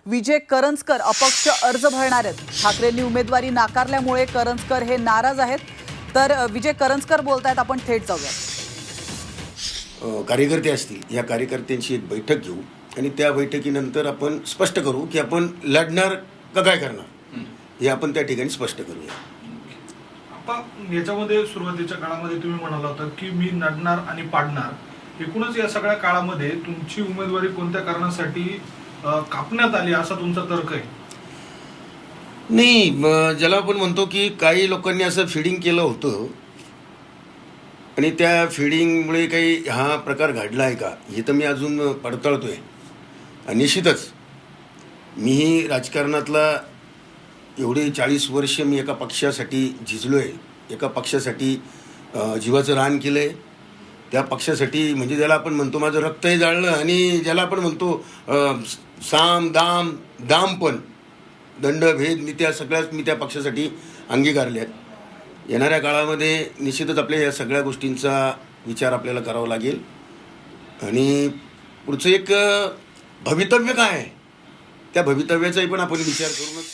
विजय करंजकर अपक्ष अर्ज भरणार आहेत. ठाकरेंनी उमेदवारी नाकारल्यामुळे करंजकर हे नाराज आहेत. तर विजय करंजकर बोलतायत, आपण थेट जाऊया. कार्यकर्ते असतील, या कार्यकर्त्यांची एक बैठक घेऊ आणि त्या बैठकीनंतर आपण स्पष्ट करू की आपण लढणार का काय करणार हे आपण त्या ठिकाणी स्पष्ट करूया. याच्यामध्ये सुरुवातीच्या काळामध्ये तुम्ही म्हणाला होता की मी लढणार आणि पाडणार. एकूणच या सगळ्या काळामध्ये तुमची उमेदवारी कोणत्या कारणासाठी कापण्यात आली असा तुमचा तर्क आहे? नाही, ज्याला आपण म्हणतो की काही लोकांनी असं फिडिंग केलं होतं आणि त्या फिडिंगमुळे काही हा प्रकार घडला आहे का हे तर मी अजून पडताळतोय. निश्चितच मीही राजकारणातला एवढे 40 वर्ष मी एका पक्षासाठी झिजलोय, एका पक्षासाठी जीवाचं रान केलं आहे. त्या पक्षासाठी म्हणजे ज्याला आपण म्हणतो माझं रक्तही जाळलं आणि ज्याला आपण म्हणतो साम दाम दाम पण दंडभेद मी त्या पक्षासाठी अंगीकारले आहेत. येणाऱ्या काळामध्ये निश्चितच आपल्या या सगळ्या गोष्टींचा विचार आपल्याला करावा लागेल आणि पुढचं एक भवितव्य काय आहे त्या भवितव्याचाही पण आपण विचार करूनच